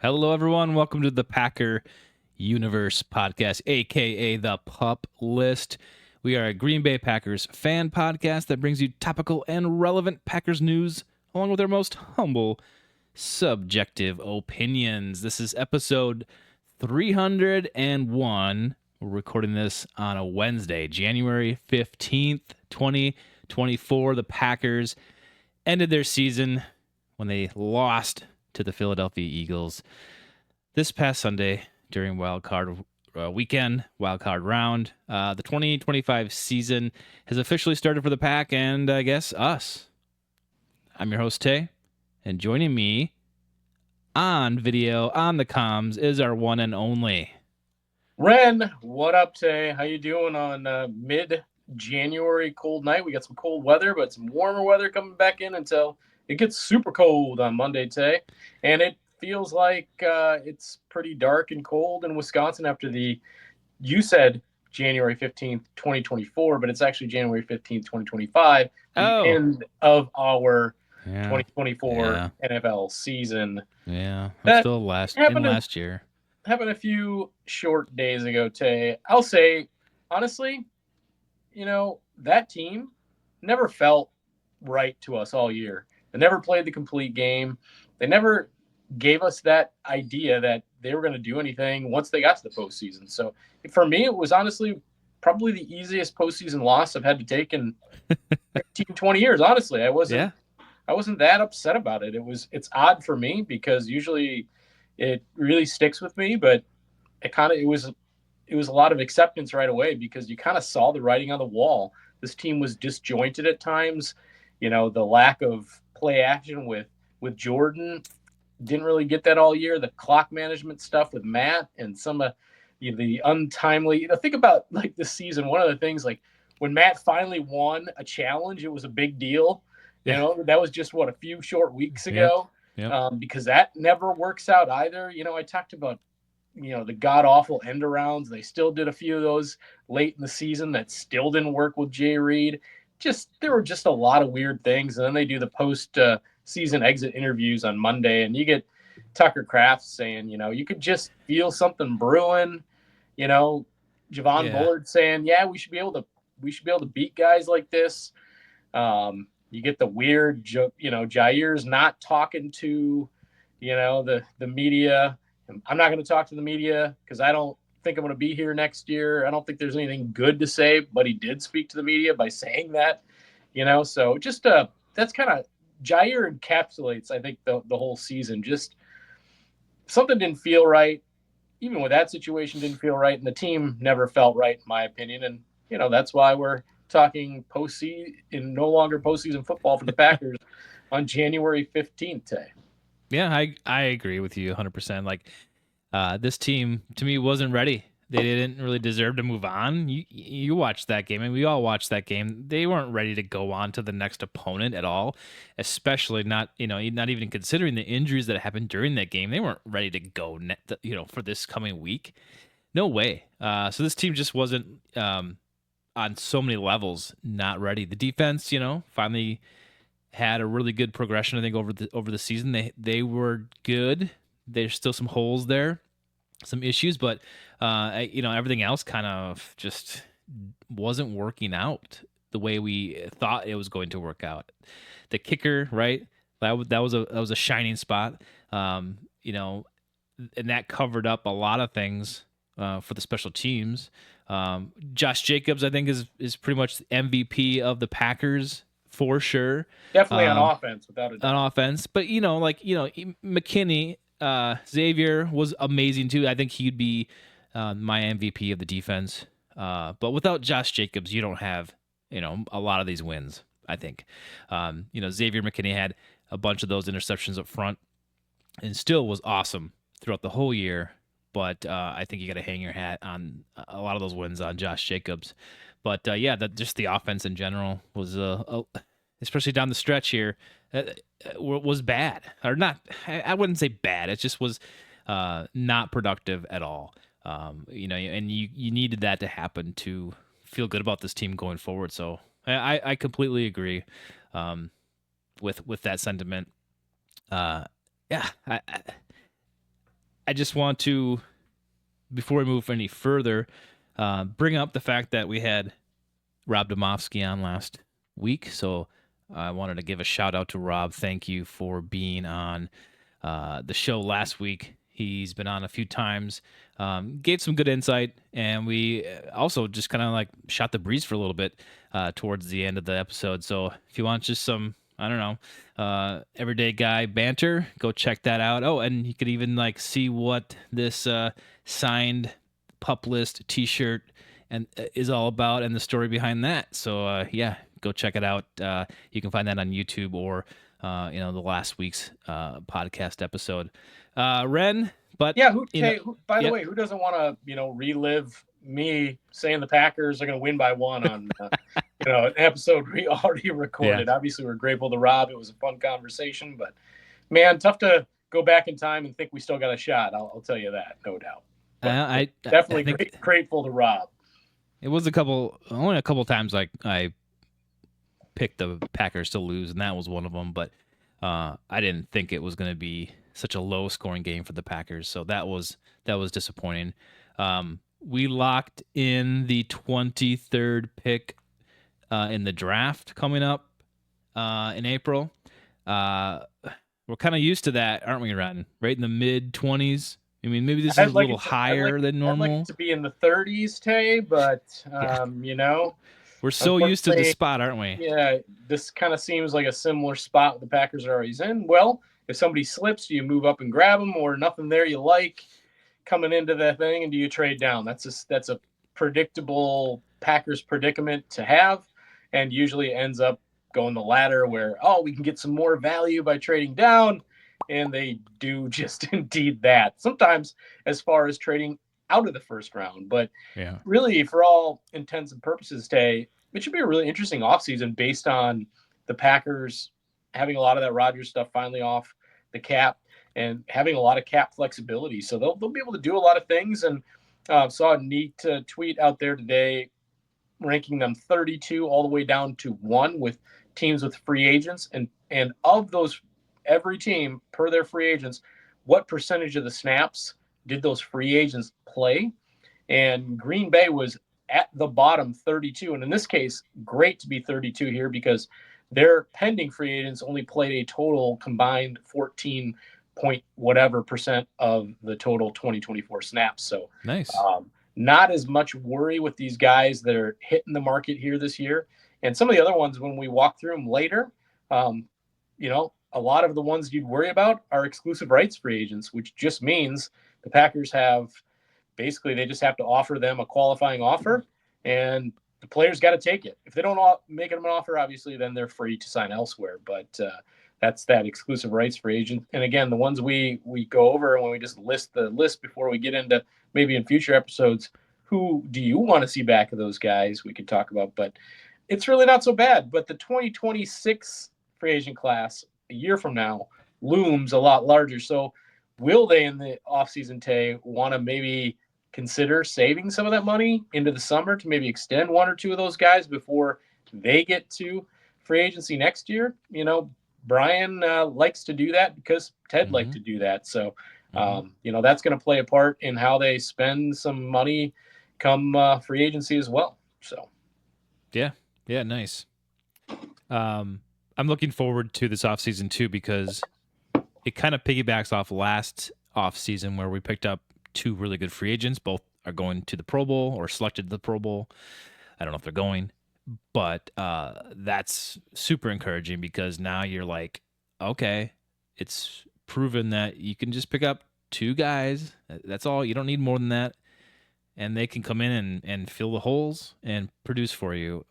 Hello, everyone. Welcome to the Packer Universe podcast, aka the Pup List. We are a Green Bay Packers fan podcast that brings you topical and relevant Packers news, along with our most humble, subjective opinions. This is episode 301. We're recording this on a Wednesday, January 15th, 2024. The Packers ended their season when they lost to the Philadelphia Eagles this past Sunday during Wildcard weekend, Wildcard Round. The 2025 season has officially started for the Pack and I guess us. I'm your host, Tay, and joining me on video, on the comms, is our one and only Ren. What up, Tay? How you doing on mid-January cold night? We got some cold weather, but some warmer weather coming back in until it gets super cold on Monday, Tay. And it feels like it's pretty dark and cold in Wisconsin after you said January 15th, 2024, but it's actually January 15th, 2025, the end of our 2024 NFL season. Yeah, that's still last year. Happened a few short days ago, Tay. I'll say, honestly, that team never felt right to us all year. They never played the complete game. They never gave us that idea that they were going to do anything once they got to the postseason. So for me, it was honestly probably the easiest postseason loss I've had to take in 15, 20 years. Honestly, I wasn't that upset about it. It's odd for me because usually it really sticks with me, but it was a lot of acceptance right away because you kind of saw the writing on the wall. This team was disjointed at times. The lack of play action with Jordan, didn't really get that all year. The clock management stuff with Matt and some of the untimely. Think about like this season. One of the things, like when Matt finally won a challenge, it was a big deal. Yeah. That was just a few short weeks ago. Yep. Because that never works out either. I talked about the god awful end arounds. They still did a few of those late in the season that still didn't work with Jay Reed. There were just a lot of weird things. And then they do the post season exit interviews on Monday, and you get Tucker Kraft saying, you could just feel something brewing. Javon Bullard saying, yeah, we should be able to beat guys like this. You get the weird, Jair's not talking to, the media. I'm not going to talk to the media because I don't think I'm going to be here next year. I don't think there's anything good to say, but he did speak to the media by saying that, so just that's kind of Jair encapsulates, I think, the whole season. Just something didn't feel right. Even with that situation didn't feel right, and the team never felt right, in my opinion. And, that's why we're talking postseason, no longer postseason football for the Packers on January 15th today. Yeah, I agree with you 100%. Like, this team, to me, wasn't ready. They didn't really deserve to move on. You watched that game, and we all watched that game. They weren't ready to go on to the next opponent at all, especially not even considering the injuries that happened during that game. They weren't ready to go, for this coming week. No way. So this team just wasn't on so many levels not ready. The defense, finally had a really good progression. I think over the season they were good. There's still some holes there, some issues, but everything else kind of just wasn't working out the way we thought it was going to work out. The kicker, right? That was a shining spot. And that covered up a lot of things for the special teams. Josh Jacobs, I think, is pretty much the MVP of the Packers for sure. Definitely on offense, without a doubt. On offense, but McKinney, Xavier was amazing too. I think he'd be my MVP of the defense. But without Josh Jacobs, you don't have a lot of these wins. I think Xavier McKinney had a bunch of those interceptions up front, and still was awesome throughout the whole year. But I think you got to hang your hat on a lot of those wins on Josh Jacobs. But just the offense in general was especially down the stretch here, was bad. Or not, I wouldn't say bad. It just was not productive at all. And you needed that to happen to feel good about this team going forward. So I completely agree with that sentiment. I just want to, before we move any further, bring up the fact that we had Rob Domofsky on last week. So I wanted to give a shout out to Rob. Thank you for being on the show last week. He's been on a few times, gave some good insight, and we also just kind of like shot the breeze for a little bit towards the end of the episode. So if you want just some, I don't know, everyday guy banter, go check that out. Oh, and you could even like see what this signed pup list T-shirt and is all about and the story behind that. So yeah, go check it out. You can find that on YouTube or the last week's podcast episode. Ren, but Yeah, by the yep. way, who doesn't want to, relive me saying the Packers are going to win by one on, an episode we already recorded. Yeah. Obviously, we're grateful to Rob. It was a fun conversation, but man, tough to go back in time and think we still got a shot. I'll tell you that, no doubt. I Definitely think grateful to Rob. it was only a couple times like I picked the Packers to lose, and that was one of them. But I didn't think it was going to be such a low scoring game for the Packers, so that was disappointing. We locked in the 23rd pick in the draft coming up in April. We're kind of used to that, aren't we, Ren? Right in the mid 20s. I mean, maybe this is a little higher than normal. I'd like it to be in the 30s, Tay, but we're so used to this spot, aren't we? Yeah, this kind of seems like a similar spot the Packers are always in. Well, if somebody slips, do you move up and grab them, or nothing there you like coming into that thing, and do you trade down? That's a predictable Packers predicament to have, and usually ends up going the latter where, we can get some more value by trading down, and they do just indeed that. Sometimes as far as trading out of the first round, but really for all intents and purposes, Tay, it should be a really interesting offseason based on the Packers having a lot of that Rodgers stuff finally off the cap and having a lot of cap flexibility. So they'll be able to do a lot of things. And saw a neat tweet out there today ranking them 32 all the way down to 1 with teams with free agents. And of those, every team per their free agents, what percentage of the snaps did those free agents play? And Green Bay was at the bottom 32. And in this case, great to be 32 here because their pending free agents only played a total combined 14 point whatever percent of the total 2024 snaps. So nice. Not as much worry with these guys that are hitting the market here this year. And some of the other ones, when we walk through them later, a lot of the ones you'd worry about are exclusive rights free agents, which just means the Packers basically they just have to offer them a qualifying offer, and the players got to take it. If they don't make them an offer, obviously, then they're free to sign elsewhere. But that's that exclusive rights free agent. And again, the ones we go over when we just list the list before we get into maybe in future episodes, who do you want to see back of those guys we could talk about. But it's really not so bad. But the 2026 free agent class a year from now looms a lot larger. So will they in the offseason, Tay, want to maybe consider saving some of that money into the summer to maybe extend one or two of those guys before they get to free agency next year? Brian likes to do that because Ted liked to do that. So, that's going to play a part in how they spend some money come free agency as well. So, yeah, nice. I'm looking forward to this offseason too because it kind of piggybacks off last offseason where we picked up 2 really good free agents. Both are going to the Pro Bowl or selected to the Pro Bowl. I don't know if they're going, but that's super encouraging because now you're like, okay, it's proven that you can just pick up 2 guys. That's all. You don't need more than that. And they can come in and fill the holes and produce for you.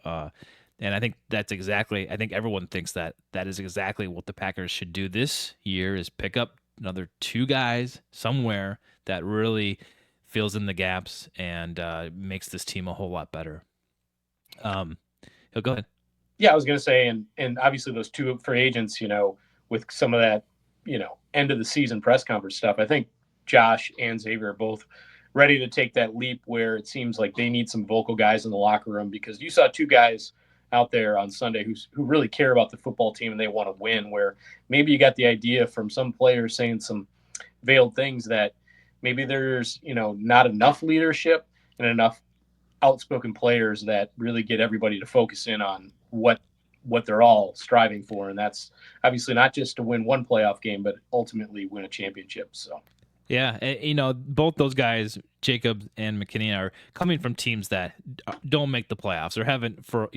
And I think I think everyone thinks that is exactly what the Packers should do this year is pick up another 2 guys somewhere that really fills in the gaps and makes this team a whole lot better. Go ahead. Yeah, I was going to say, and obviously those 2 free agents, with some of that, end of the season press conference stuff, I think Josh and Xavier are both ready to take that leap where it seems like they need some vocal guys in the locker room because you saw 2 guys out there on Sunday who really care about the football team and they want to win, where maybe you got the idea from some players saying some veiled things that maybe there's, not enough leadership and enough outspoken players that really get everybody to focus in on what they're all striving for, and that's obviously not just to win one playoff game, but ultimately win a championship. So Yeah, both those guys, Jacob and McKinney, are coming from teams that don't make the playoffs or haven't for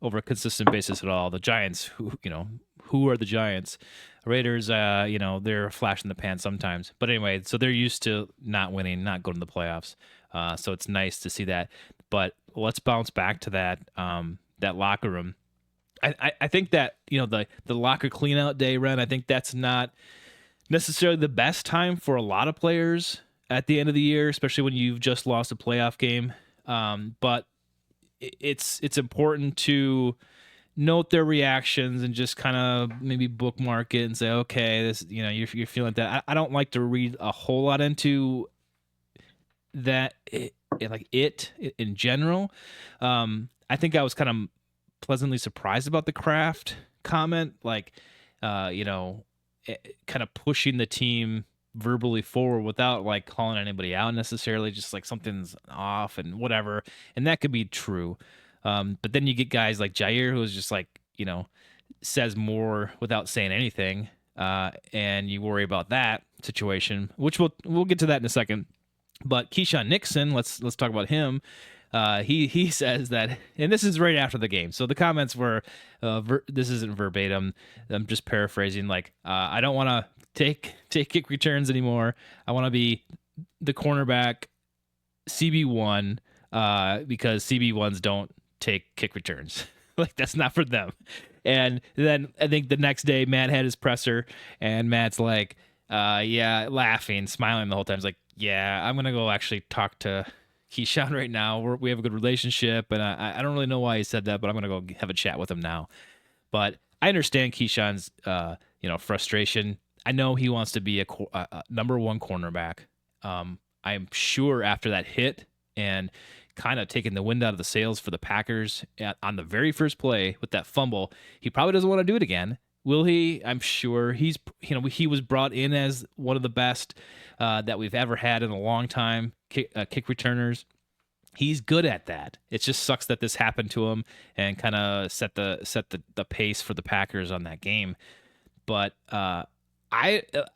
over a consistent basis at all. The Giants, who are the Giants? Raiders, they're a flash in the pan sometimes. But anyway, so they're used to not winning, not going to the playoffs. So it's nice to see that. But let's bounce back to that locker room. I think that the locker cleanout day, Ren. I think that's not necessarily the best time for a lot of players at the end of the year, especially when you've just lost a playoff game. But it's important to note their reactions and just kind of maybe bookmark it and say, okay, this, you're feeling that. I don't like to read a whole lot into that, it in general. I think I was kind of pleasantly surprised about the Kraft comment, kind of pushing the team verbally forward without like calling anybody out necessarily, just like something's off and whatever. And that could be true. But then you get guys like Jair, who is just like, says more without saying anything. And you worry about that situation, which we'll get to that in a second. But Keyshawn Nixon, let's talk about him. He says that, and this is right after the game. So the comments were, this isn't verbatim. I'm just paraphrasing. Like, I don't want to take kick returns anymore. I want to be the cornerback CB1 because CB1s don't take kick returns. Like, that's not for them. And then I think the next day Matt had his presser, and Matt's like, yeah, laughing, smiling the whole time. He's like, yeah, I'm gonna go actually talk to Keyshawn right now. We have a good relationship, and I don't really know why he said that, but I'm gonna go have a chat with him now. But I understand Keyshawn's frustration. I know he wants to be a number one cornerback. I'm sure after that hit and kind of taking the wind out of the sails for the Packers on the very first play with that fumble, he probably doesn't want to do it again. Will he? I'm sure he was brought in as one of the best that we've ever had in a long time, kick returners. He's good at that. It just sucks that this happened to him and kind of set the pace for the Packers on that game. But I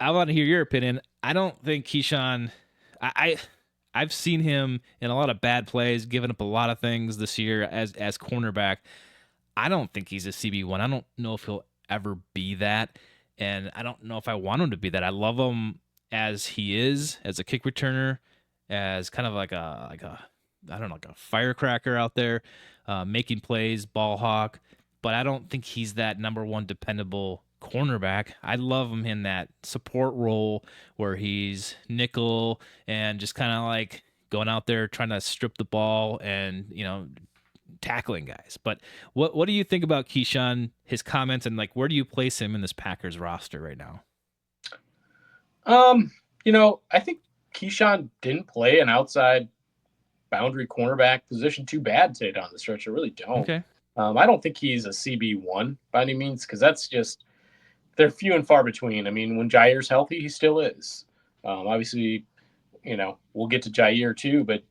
want to hear your opinion. I don't think Keyshawn. I've seen him in a lot of bad plays, giving up a lot of things this year as cornerback. I don't think he's a CB1. I don't know if he'll ever be that, and I don't know if I want him to be that. I love him as he is, as a kick returner, as kind of like a firecracker out there, making plays, ball hawk. But I don't think he's that number one dependable cornerback. I love him in that support role where he's nickel and just kind of like going out there trying to strip the ball and tackling guys. But what do you think about Keyshawn, his comments, and like where do you place him in this Packers roster right now? I think Keyshawn didn't play an outside boundary cornerback position too bad today down the stretch. I really don't. Okay. I don't think he's a CB1 by any means, because that's just, they're few and far between. I mean, when Jair's healthy, he still is. Obviously, we'll get to Jair too, but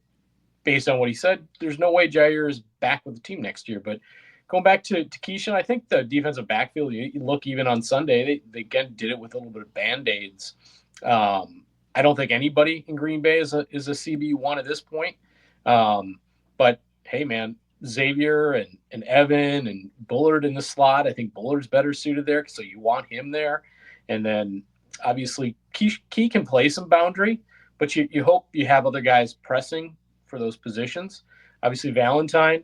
based on what he said, there's no way Jair is back with the team next year. But going back to Keyshawn, I think the defensive backfield, you look even on Sunday, they again did it with a little bit of Band-Aids. I don't think anybody in Green Bay is a CB1 at this point. But hey, man, Xavier and Evan and Bullard in the slot. I think Bullard's better suited there, so you want him there. And then obviously Key can play some boundary, but you hope you have other guys pressing for those positions. Obviously Valentine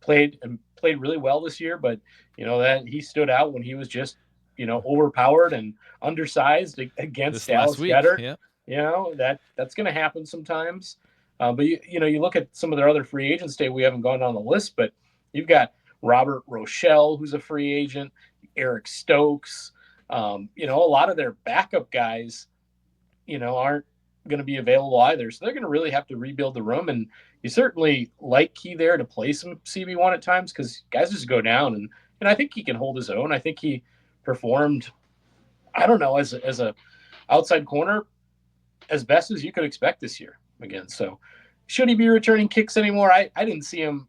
played really well this year, but that he stood out when he was just overpowered and undersized against Dallas Goedert. Yeah. That's going to happen sometimes. But you look at some of their other free agents today. We haven't gone down the list, but you've got Robert Rochelle, who's a free agent, Eric Stokes. A lot of their backup guys, aren't going to be available either. So they're going to really have to rebuild the room. And you certainly like Key there to play some CB1 at times, because guys just go down. And I think he can hold his own. I think he performed, I don't know, as a outside corner as best as you could expect this year again. So should he be returning kicks anymore? I didn't see him.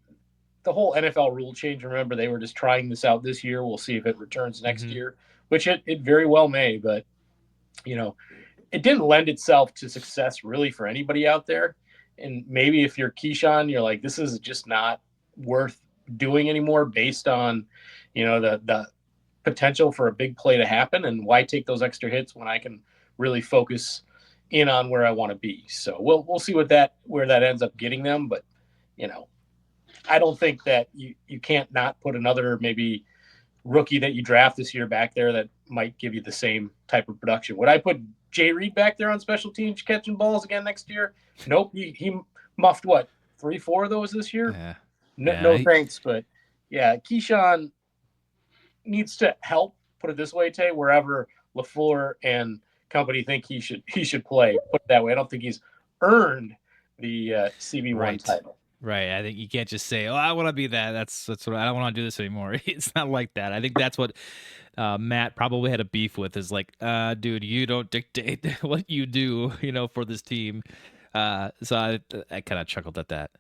The whole NFL rule change, remember, they were just trying this out this year. We'll see if it returns next Mm-hmm. year, which it very well may. But, you know, it didn't lend itself to success really for anybody out there. And maybe if you're Keyshawn, you're like, this is just not worth doing anymore based on, the potential for a big play to happen. And why take those extra hits when I can really focus in on where I want to be? So we'll see where that ends up getting them. But, I don't think that you can't not put another maybe rookie that you draft this year back there that might give you the same type of production. Would I put Jay Reed back there on special teams catching balls again next year? Nope. He muffed what, 3-4 of those this year? Yeah. No thanks. But yeah, Keyshawn needs to help, put it this way, Tay, wherever LaFleur and company think he should play. Put it that way. I don't think he's earned the CB1 title. Right. I think you can't just say, "Oh, I want to be that." That's what I don't want to do this anymore. It's not like that. I think that's what Matt probably had a beef with. Is like, dude, you don't dictate what you do, for this team. So I kind of chuckled at that.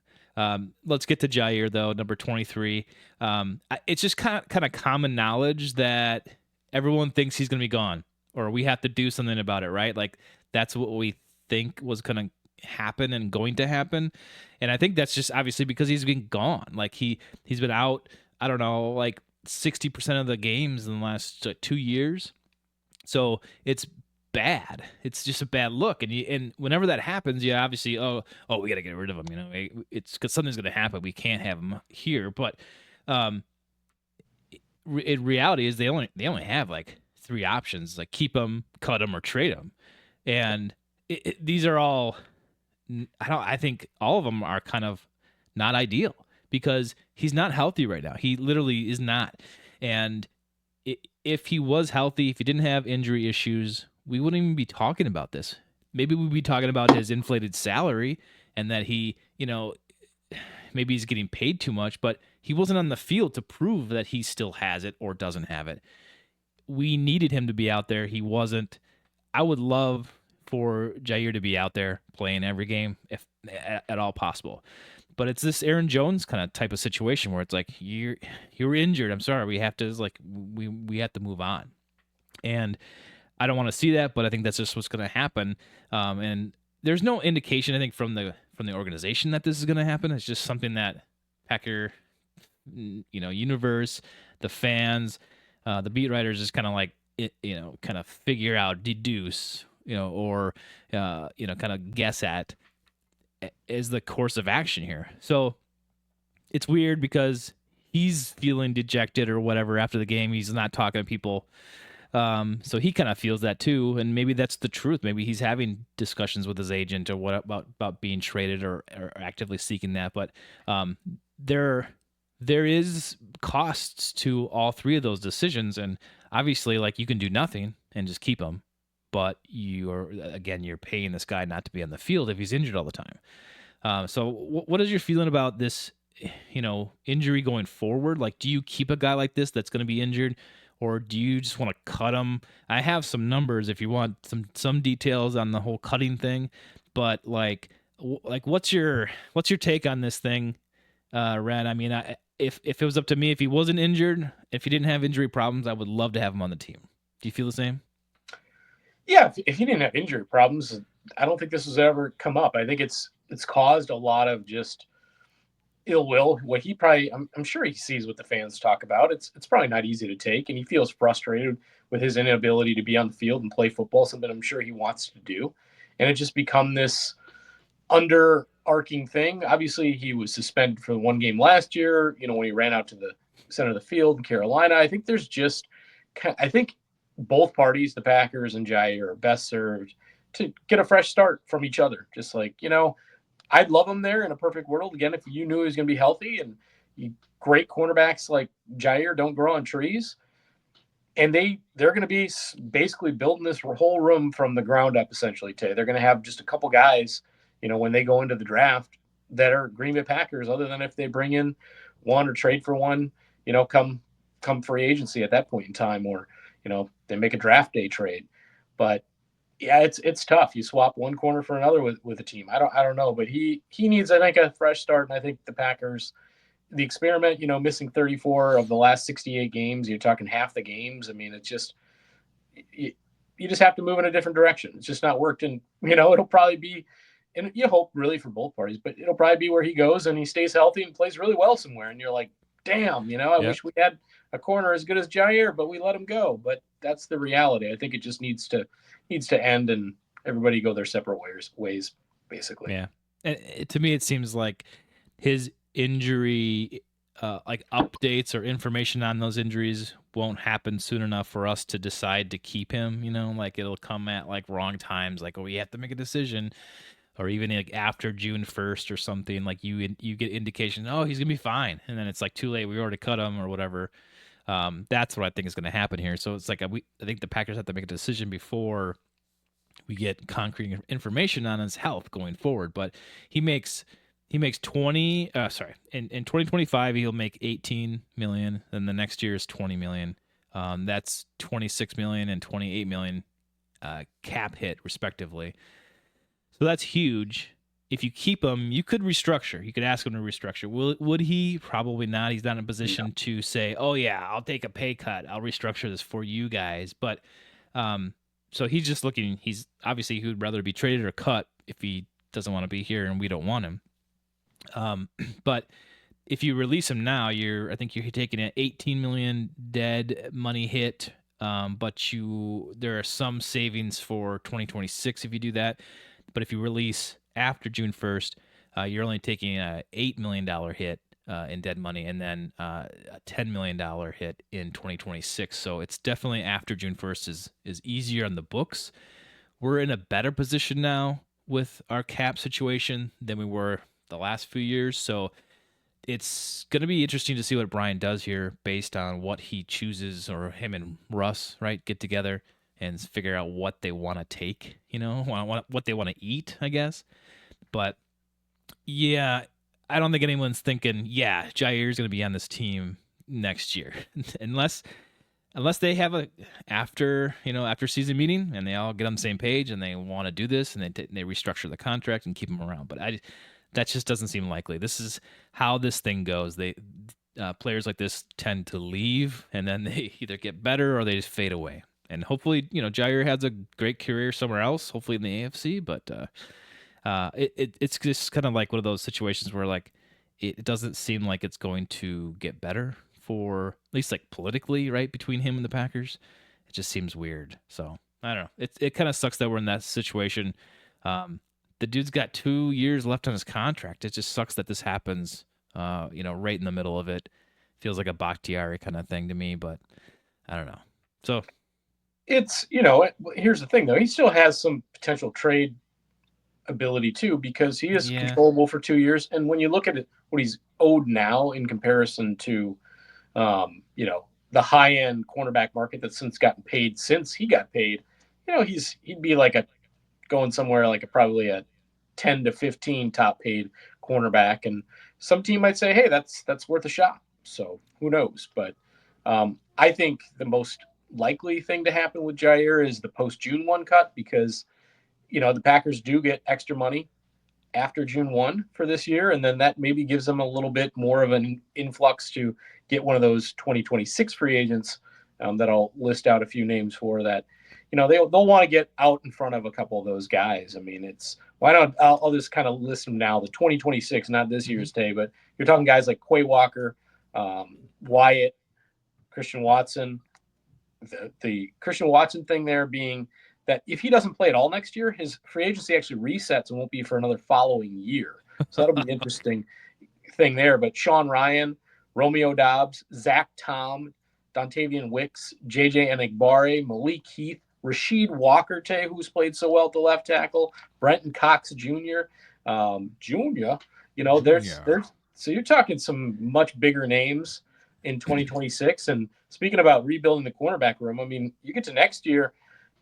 Let's get to Jair though, number 23. It's just kind of common knowledge that everyone thinks he's gonna be gone, or we have to do something about it, right? Like that's what we think was gonna happen and going to happen. And I think that's just obviously because he's been gone. Like he's been out, I don't know, like 60% of the games in the last 2 years. So it's bad. It's just a bad look. And whenever that happens, you obviously, we got to get rid of him. It's because something's going to happen. We can't have him here. But in reality is they only have like 3 options, like keep him, cut him, or trade him. And these are all, I think all of them are kind of not ideal because he's not healthy right now. He literally is not. And if he was healthy, if he didn't have injury issues, we wouldn't even be talking about this. Maybe we'd be talking about his inflated salary and that he, maybe he's getting paid too much, but he wasn't on the field to prove that he still has it or doesn't have it. We needed him to be out there. He wasn't. I would love for Jair to be out there playing every game if at all possible. But it's this Aaron Jones kind of type of situation where it's like you're injured. I'm sorry. We have to we have to move on. And I don't want to see that, but I think that's just what's going to happen. And there's no indication, I think, from the organization that this is going to happen. It's just something that Packer, universe, the fans, the beat writers just kind of like kind of figure out, deduce, or kind of guess at is the course of action here. So it's weird because he's feeling dejected or whatever after the game. He's not talking to people. So he kind of feels that too, and maybe that's the truth. Maybe he's having discussions with his agent or what about being traded or actively seeking that. But there is costs to all 3 of those decisions, and obviously, like, you can do nothing and just keep him, but you're paying this guy not to be on the field if he's injured all the time. So what is your feeling about this? Injury going forward? Like, do you keep a guy like this that's going to be injured? Or do you just want to cut them? I have some numbers if you want some details on the whole cutting thing, but like what's your take on this thing, Ren? I mean, if it was up to me, if he wasn't injured, if he didn't have injury problems, I would love to have him on the team. Do you feel the same? Yeah, if he didn't have injury problems, I don't think this has ever come up. I think it's caused a lot of just ill will. What he probably, I'm sure he sees what the fans talk about. It's probably not easy to take, and he feels frustrated with his inability to be on the field and play football, something I'm sure he wants to do. And it just become this underarching thing. Obviously, he was suspended for the 1 game last year, when he ran out to the center of the field in Carolina. I think both parties, the Packers and Jair, are best served to get a fresh start from each other. Just like, I'd love him there in a perfect world. Again, if you knew he was going to be healthy, and great cornerbacks like Jair don't grow on trees. And they're going to be basically building this whole room from the ground up, essentially, Tay. They're going to have just a couple guys, when they go into the draft that are Green Bay Packers, other than if they bring in one or trade for one, come free agency at that point in time, or, they make a draft day trade. But Yeah, it's tough. You swap one corner for another with a team. I don't know, but he needs, I think, a fresh start, and I think the Packers, the experiment, missing 34 of the last 68 games. You're talking half the games. I mean, it's just you, you just have to move in a different direction. It's just not worked, and it'll probably be, and you hope really for both parties, but it'll probably be where he goes and he stays healthy and plays really well somewhere, and you're like, damn, I Yep. wish we had a corner as good as Jair, but we let him go. But that's the reality. I think it just needs to end and everybody go their separate ways basically. Yeah. And to me, it seems like his injury, like updates or information on those injuries won't happen soon enough for us to decide to keep him. Like it'll come at like wrong times, like, oh, we have to make a decision, or even like after June 1st or something. Like you get indication, oh, he's gonna be fine, and then it's like too late. We already cut him or whatever. That's what I think is going to happen here. So it's like I think the Packers have to make a decision before we get concrete information on his health going forward. But he makes 20 sorry, in 2025 he'll make 18 million, then the next year is 20 million. That's 26 million and 28 million cap hit respectively. So that's huge. If you keep him, you could restructure. You could ask him to restructure. Would he? Probably not. He's not in a No. position to say, "Oh yeah, I'll take a pay cut. I'll restructure this for you guys." But so he's just looking. He's obviously he would rather be traded or cut if he doesn't want to be here and we don't want him. Um, but if you release him now, I think you're taking an 18 million dead money hit. But there are some savings for 2026 if you do that. But if you release after June 1st, you're only taking a $8 million hit in dead money, and then a $10 million hit in 2026. So it's definitely after June 1st is easier on the books. We're in a better position now with our cap situation than we were the last few years. So it's going to be interesting to see what Brian does here based on what he chooses, or him and Russ, right, get together and figure out what they want to take, what they want to eat, I guess. But yeah, I don't think anyone's thinking, yeah, Jair's going to be on this team next year unless they have a after season meeting and they all get on the same page and they want to do this and they restructure the contract and keep him around. But that just doesn't seem likely. This is how this thing goes. Players like this tend to leave and then they either get better or they just fade away. And hopefully, Jair has a great career somewhere else, hopefully in the AFC. But it's just kind of like one of those situations where like it doesn't seem like it's going to get better for at least like politically, right, between him and the Packers. It just seems weird. So I don't know. It kind of sucks that we're in that situation. The dude's got 2 years left on his contract. It just sucks that this happens. Right in the middle of it. Feels like a Bakhtiari kind of thing to me, but I don't know. So It's here's the thing though, he still has some potential trade ability too, because he is yeah, controllable for 2 years. And when you look at it, what he's owed now in comparison to, the high end cornerback market that's since gotten paid since he got paid, he'd be like a going somewhere like probably a 10 to 15 top paid cornerback. And some team might say, hey, that's worth a shot. So who knows? But I think the most likely thing to happen with Jair is the post June 1 cut, because the Packers do get extra money after June 1 for this year. And then that maybe gives them a little bit more of an influx to get one of those 2026 free agents that I'll list out a few names for that. They'll want to get out in front of a couple of those guys. I mean, why not? I'll just kind of list them now. The 2026, not this mm-hmm. year's day, but you're talking guys like Quay Walker, Wyatt, Christian Watson. The Christian Watson thing there being that if he doesn't play at all next year, his free agency actually resets and won't be for another following year. So that'll be interesting thing there. But Sean Ryan, Romeo Dobbs, Zach Tom, Dontavian Wicks, JJ Enagbare, Malik Heath, Rasheed Walker, who's played so well at the left tackle, Brenton Cox Jr. Junior. There's so you're talking some much bigger names in 2026. And speaking about rebuilding the cornerback room, I mean, you get to next year,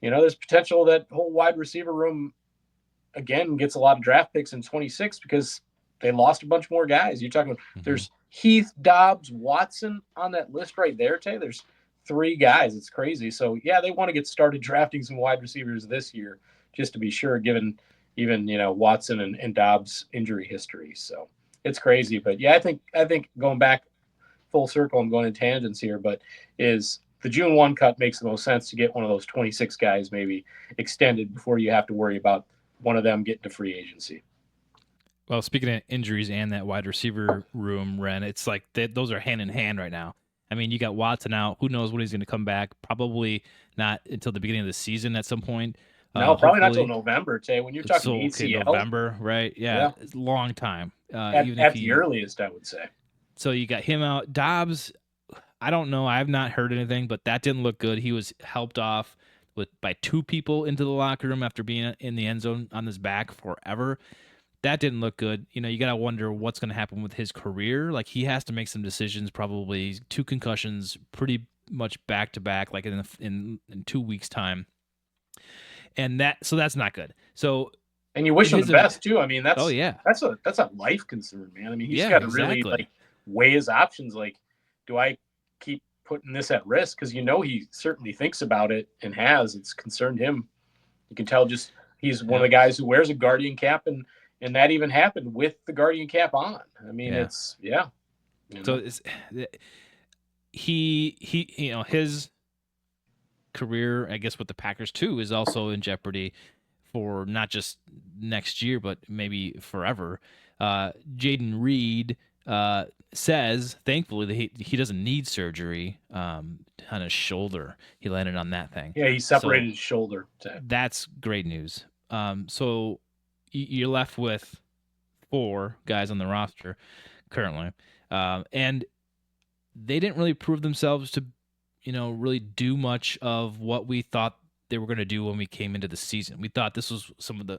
there's potential that whole wide receiver room again gets a lot of draft picks in 26 because they lost a bunch more guys. You're talking Mm-hmm. there's Heath, Dobbs, Watson on that list right there, Tay. There's three guys. It's crazy. So yeah, they want to get started drafting some wide receivers this year, just to be sure, given even Watson and Dobbs' injury history. So it's crazy. But yeah, I think going back full circle, I'm going in tangents here, but is the June 1 cut makes the most sense to get one of those 26 guys maybe extended before you have to worry about one of them getting to free agency. Well, speaking of injuries and that wide receiver room, Ren, it's like those are hand in hand right now. I mean, you got Watson out. Who knows when he's going to come back? Probably not until the beginning of the season at some point. No, probably not till Hopefully. November, Tay. When you're talking So, okay, ACL, November, right? Yeah, yeah, it's a long time. at, Even if at the he. earliest, I would say. So you got him out. Dobbs, I don't know. I have not heard anything, but that didn't look good. He was helped off by two people into the locker room after being in the end zone on his back forever. That didn't look good. You got to wonder what's going to happen with his career. Like, he has to make some decisions, probably two concussions pretty much back to back, like in 2 weeks time. And that's not good. So, And you wish him the best too. I mean, oh yeah. that's a life concern, man. I mean, he's Yeah, got to really exactly. weigh his options. Like, do I keep putting this at risk? Because he certainly thinks about it and has. It's concerned him. You can tell just he's one of the guys who wears a Guardian cap, and that even happened with the Guardian cap on. I mean, it's yeah. So he his career, I guess, with the Packers too, is also in jeopardy for not just next year, but maybe forever. Jaden Reed says, thankfully, that he doesn't need surgery on his shoulder. He landed on that thing. Yeah, he separated his shoulder. That's great news. So you're left with 4 guys on the roster currently, and they didn't really prove themselves to, really do much of what we thought they were going to do when we came into the season. We thought this was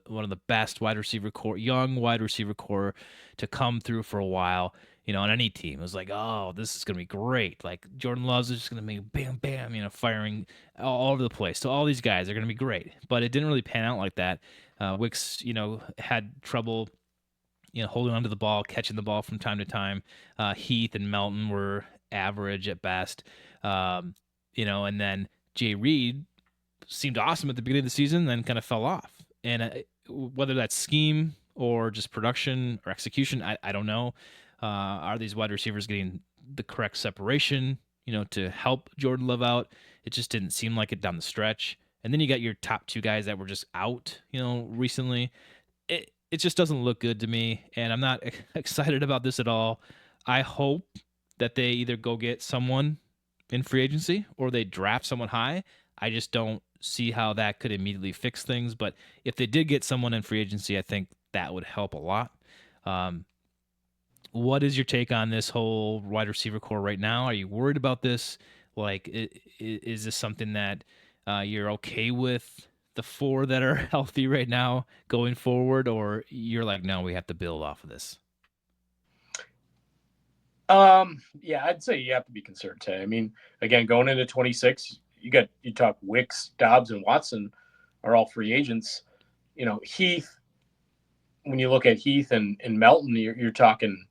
one of the best wide receiver core, young wide receiver core to come through for a while, on any team. It was like, oh, this is going to be great. Like, Jordan Love's just going to be bam, bam, firing all over the place. So all these guys are going to be great. But it didn't really pan out like that. Wicks, had trouble, holding onto the ball, catching the ball from time to time. Heath and Melton were average at best. And then Jay Reed seemed awesome at the beginning of the season, then kind of fell off. And whether that's scheme or just production or execution, I don't know. Are these wide receivers getting the correct separation, to help Jordan Love out? It just didn't seem like it down the stretch. And then you got your top 2 guys that were just out, recently. It just doesn't look good to me, and I'm not excited about this at all. I hope that they either go get someone in free agency or they draft someone high. I just don't see how that could immediately fix things. But if they did get someone in free agency, I think that would help a lot. What is your take on this whole wide receiver core right now? Are you worried about this? Like, is this something that you're okay with the 4 that are healthy right now going forward, or you're like, no, we have to build off of this? Yeah, I'd say you have to be concerned, Tay. I mean, again, going into 26, you talk Wicks, Dobbs, and Watson are all free agents. Heath, when you look at Heath and Melton, you're talking,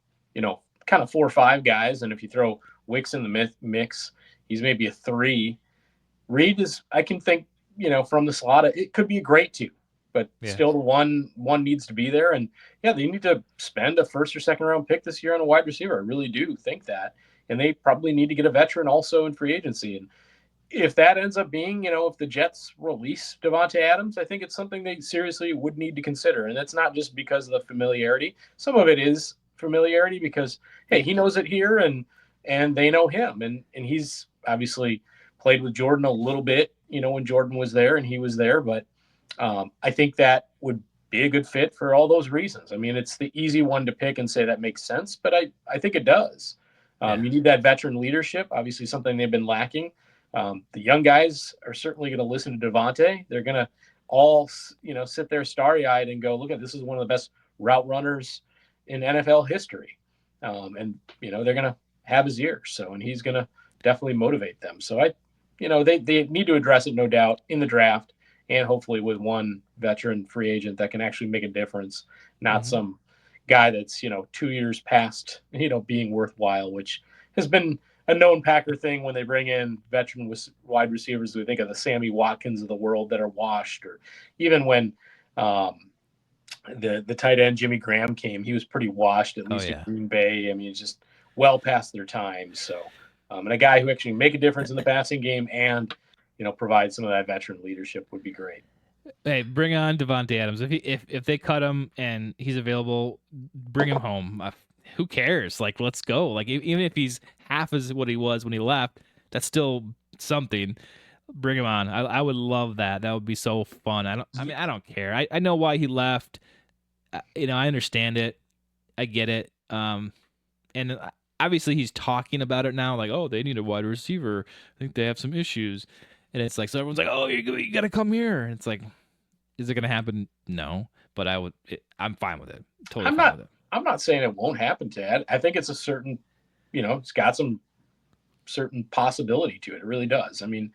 kind of 4 or 5 guys. And if you throw Wicks in the mix, he's maybe a 3. Reed is, I can think, from the slot, it could be a great 2, but still the one needs to be there. And yeah, they need to spend a first or second round pick this year on a wide receiver. I really do think that. And they probably need to get a veteran also in free agency. And if that ends up being, if the Jets release Davante Adams, I think it's something they seriously would need to consider. And that's not just because of the familiarity. Some of it is familiarity because, hey, he knows it here and they know him. And he's obviously played with Jordan a little bit, when Jordan was there and he was there. But I think that would be a good fit for all those reasons. I mean, it's the easy one to pick and say that makes sense, but I think it does. You need that veteran leadership, obviously something they've been lacking. The young guys are certainly going to listen to Davante. They're going to all, sit there starry-eyed and go, look at this is one of the best route runners in NFL history. And they're going to have his ear. So, and he's going to definitely motivate them. So they need to address it, no doubt, in the draft and hopefully with one veteran free agent that can actually make a difference, not some guy that's, 2 years past, being worthwhile, which has been a known Packer thing when they bring in veteran wide receivers. We think of the Sammy Watkins of the world that are washed, or even when the tight end Jimmy Graham came, he was pretty washed, at Oh least at yeah. Green Bay. I mean, it's just well past their time. So, and a guy who actually make a difference in the passing game and provide some of that veteran leadership would be great. Hey, bring on Devontae Adams. If they cut him and he's available, bring him home. Who cares? Like, let's go. Like, even if he's half as what he was when he left, that's still something. Bring him on. I would love that. That would be so fun. I don't care. I know why he left. I understand it. I get it. And obviously he's talking about it now, like, oh, they need a wide receiver. I think they have some issues. And it's like, so everyone's like, oh, you got to come here. And it's like, is it going to happen? No, but I'm fine with it. Totally I'm fine not. with it. I'm not saying it won't happen, Tad. I think it's a certain, it's got some certain possibility to it. It really does. I mean,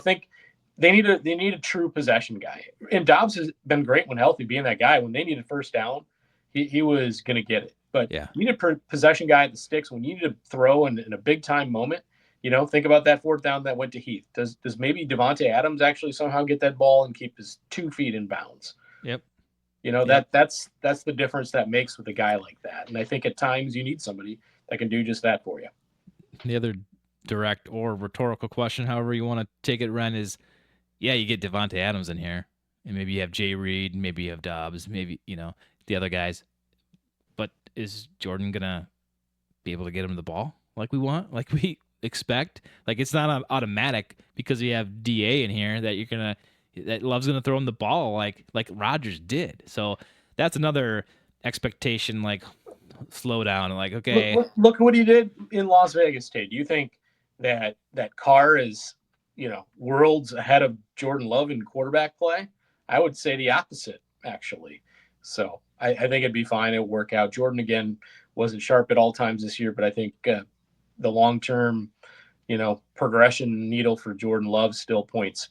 think they need a true possession guy. And Dobbs has been great when healthy, being that guy. When they needed first down, he was going to get it. But Yeah. you need a possession guy at the sticks when you need to throw in a big time moment. Think about that fourth down that went to Heath. Does maybe Devontae Adams actually somehow get that ball and keep his 2 feet in bounds? Yep. That's the difference that makes with a guy like that. And I think at times you need somebody that can do just that for you. The other direct or rhetorical question, however you want to take it, Ren, is yeah, you get Devontae Adams in here, and maybe you have Jay Reed, maybe you have Dobbs, maybe the other guys. But is Jordan gonna be able to get him the ball like we want, like we expect? Like, it's not automatic because you have DA in here that Love's gonna throw him the ball like Rodgers did. So that's another expectation. Like, slow down. Like, okay, Look at what he did in Las Vegas, Tate. Do you think that Carr is, worlds ahead of Jordan Love in quarterback play? I would say the opposite, actually. So I think it'd be fine. It'll work out. Jordan, again, wasn't sharp at all times this year, but I think the long term, progression needle for Jordan Love still points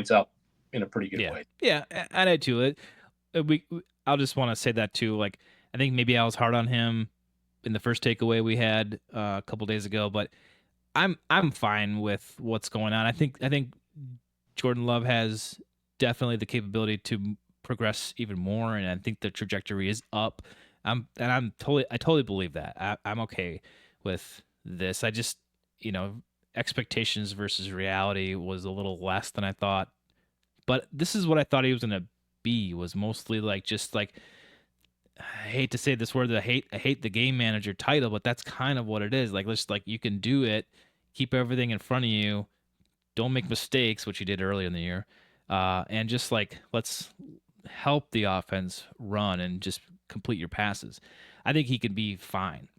up in a pretty good way. Yeah, I did too. I'll just want to say that too. Like, I think maybe I was hard on him in the first takeaway we had a couple days ago, but I'm fine with what's going on. I think Jordan Love has definitely the capability to progress even more, and I think the trajectory is up. I totally believe that. I'm okay with this. I just expectations versus reality was a little less than I thought, but this is what I thought he was gonna be. Was mostly like just like, I hate to say this word, I hate the game manager title, but that's kind of what it is. Like, let's like, you can do it, keep everything in front of you, don't make mistakes, which you did earlier in the year, and just like, let's help the offense run and just complete your passes. I think he could be fine,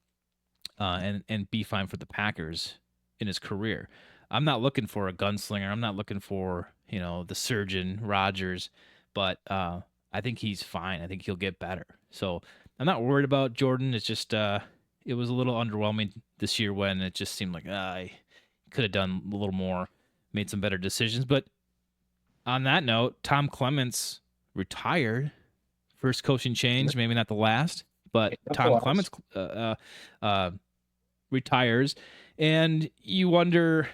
and be fine for the Packers in his career. I'm not looking for a gunslinger. I'm not looking for the surgeon Rodgers, but I think he's fine. I think he'll get better. So I'm not worried about Jordan. It's just it was a little underwhelming this year when it just seemed like I could have done a little more, made some better decisions. But on that note, Tom Clements retired. First coaching change, maybe not the last, but Tom Clements retires, and you wonder.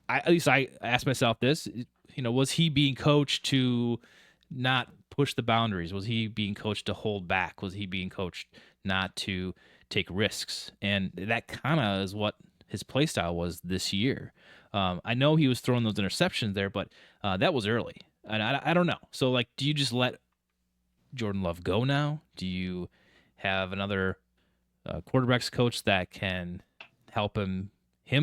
At least I asked myself this: was he being coached to not push the boundaries? Was he being coached to hold back? Was he being coached not to take risks? And that kind of is what his play style was this year. I know he was throwing those interceptions there, but that was early, and I don't know. So, like, do you just let Jordan Love go now? Do you have another quarterbacks coach that can help him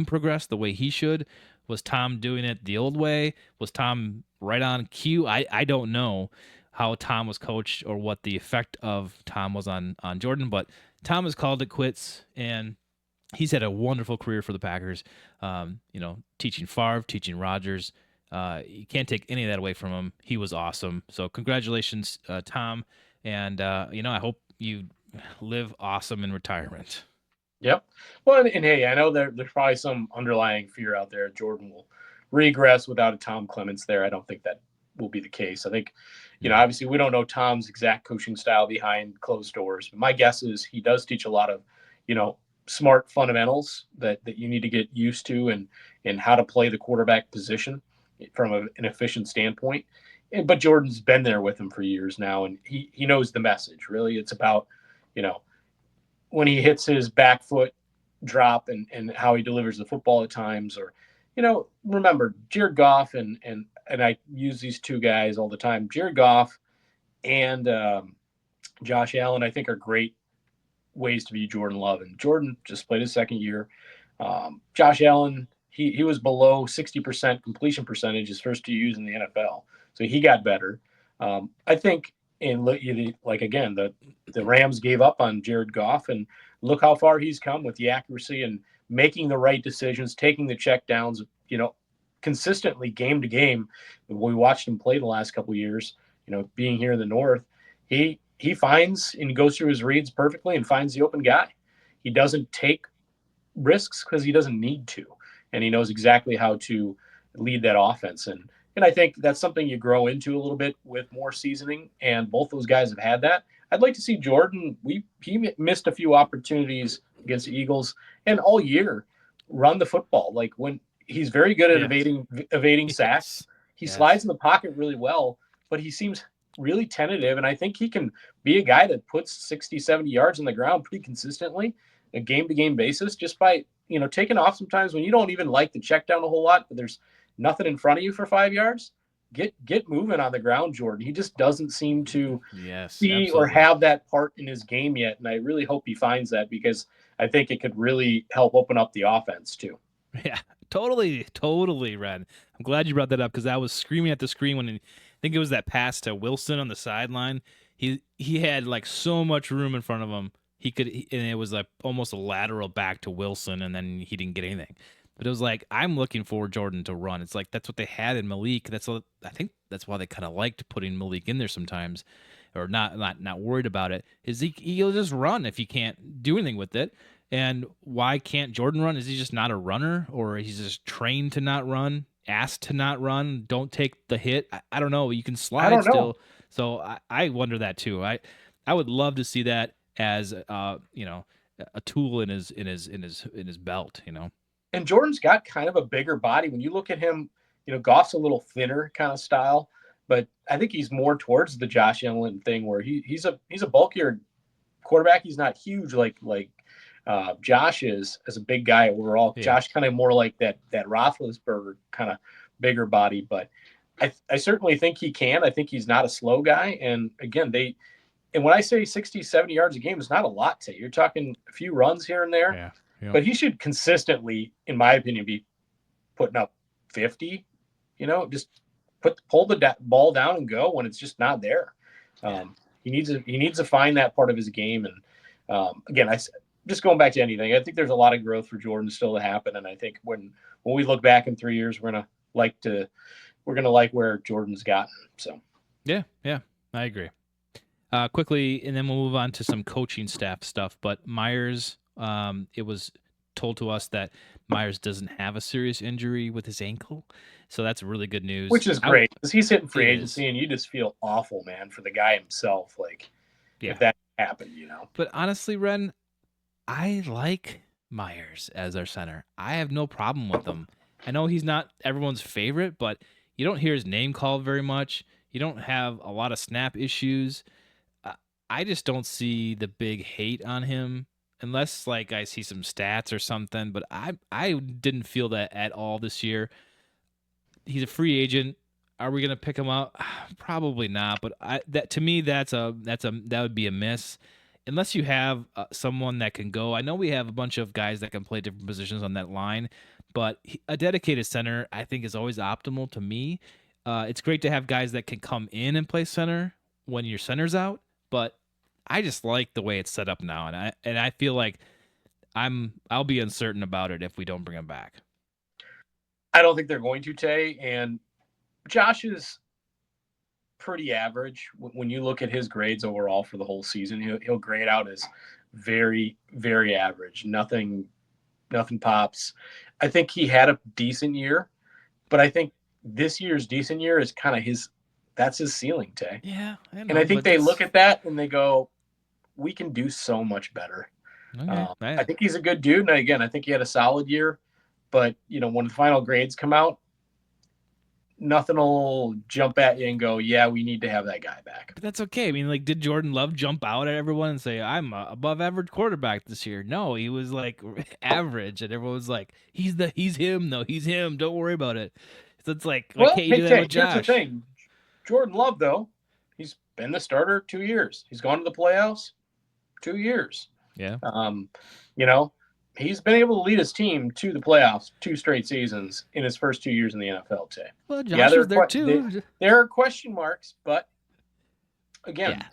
progress the way he should? Was Tom doing it the old way? Was Tom right on cue? I don't know how Tom was coached or what the effect of Tom was on Jordan, but Tom has called it quits, and he's had a wonderful career for the Packers. Teaching Favre, teaching Rodgers. You can't take any of that away from him. He was awesome. So congratulations, Tom. And I hope you live awesome in retirement. Yep. Well, and hey, I know there's probably some underlying fear out there. Jordan will regress without a Tom Clements there. I don't think that will be the case. I think, obviously we don't know Tom's exact coaching style behind closed doors, but my guess is he does teach a lot of, smart fundamentals that you need to get used to, and how to play the quarterback position from an efficient standpoint. But Jordan's been there with him for years now, and he knows the message. Really, it's about, you know, when he hits his back foot drop, and how he delivers the football at times. Or, remember Jared Goff, and I use these two guys all the time. Jared Goff and Josh Allen, I think, are great ways to be Jordan Love. And Jordan just played his second year. Josh Allen, he was below 60% completion percentage his first 2 years in the NFL, so he got better. I think, like again, the Rams gave up on Jared Goff, and look how far he's come with the accuracy and making the right decisions, taking the check downs, consistently game to game. We watched him play the last couple of years, being here in the North. He finds and goes through his reads perfectly and finds the open guy. He doesn't take risks because he doesn't need to, and he knows exactly how to lead that offense. And I think that's something you grow into a little bit with more seasoning, and both those guys have had that. I'd like to see Jordan. He missed a few opportunities against the Eagles, and all year run the football. Like, when he's very good at evading sacks, he slides in the pocket really well, but he seems really tentative, and I think he can be a guy that puts 60, 70 yards on the ground pretty consistently, a game-to-game basis, just by, taking off sometimes when you don't even like the check down a whole lot, but there's nothing in front of you for 5 yards. Get moving on the ground, Jordan. He just doesn't seem to see absolutely. or have that part in his game yet, and I really hope he finds that, because I think it could really help open up the offense too. Yeah, totally, Red. I'm glad you brought that up, because I was screaming at the screen when I think it was that pass to Wilson on the sideline. He had like so much room in front of him. And it was like almost a lateral back to Wilson, and then he didn't get anything. But it was like, I'm looking for Jordan to run. It's like that's what they had in Malik. I think that's why they kind of liked putting Malik in there sometimes, or not worried about it. Is he'll just run if you can't do anything with it. And why can't Jordan run? Is he just not a runner, or he's just trained to not run, asked to not run, don't take the hit? I don't know. You can slide still. So I wonder that too. I would love to see that as a tool in his belt. And Jordan's got kind of a bigger body. When you look at him, Goff's a little thinner kind of style, but I think he's more towards the Josh Allen thing, where he's a bulkier quarterback. He's not huge like Josh is, as a big guy overall. Yeah. Josh kind of more like that Roethlisberger kind of bigger body, but I certainly think he can. I think he's not a slow guy. And again, and when I say 60, 70 yards a game, it's not a lot to you. You're talking a few runs here and there. Yeah. Yep. But he should consistently, in my opinion, be putting up 50. Just pull the ball down and go when it's just not there. He needs to find that part of his game. And again, just going back to anything, I think there's a lot of growth for Jordan still to happen. And I think when we look back in 3 years, we're gonna like where Jordan's gotten. So yeah, I agree. Quickly, and then we'll move on to some coaching staff stuff. But Myers. It was told to us that Myers doesn't have a serious injury with his ankle, so that's really good news. Which is great, because he's hitting free agency, and you just feel awful, man, for the guy himself. Like, if that happened, But honestly, Ren, I like Myers as our center. I have no problem with him. I know he's not everyone's favorite, but you don't hear his name called very much. You don't have a lot of snap issues. I just don't see the big hate on him. Unless, like, I see some stats or something, but I didn't feel that at all this year. He's a free agent. Are we gonna pick him up? Probably not. But to me, that would be a miss, unless you have someone that can go. I know we have a bunch of guys that can play different positions on that line, but a dedicated center, I think, is always optimal to me. It's great to have guys that can come in and play center when your center's out, but I just like the way it's set up now, and I feel like I'll be uncertain about it if we don't bring him back. I don't think they're going to, Tay. And Josh is pretty average when you look at his grades overall for the whole season. He'll grade out as very, very average. Nothing pops. I think he had a decent year, but I think this year's decent year is kind of that's his ceiling, Tay. Yeah, and I think they look at that and they go, we can do so much better. Okay. I think he's a good dude. And again, I think he had a solid year. But, when the final grades come out, nothing will jump at you and go, yeah, we need to have that guy back. But that's okay. I mean, like, did Jordan Love jump out at everyone and say, I'm a above average quarterback this year? No, he was like average, and everyone was like, he's him, though. He's him. Don't worry about it. So it's like, why can't you do that with here's the Josh? thing. Jordan Love, though, he's been the starter 2 years. He's gone to the playoffs 2 years. Yeah. He's been able to lead his team to the playoffs 2 straight seasons in his first 2 years in the NFL. Tay. Well, Josh was there too. There are question marks, but again,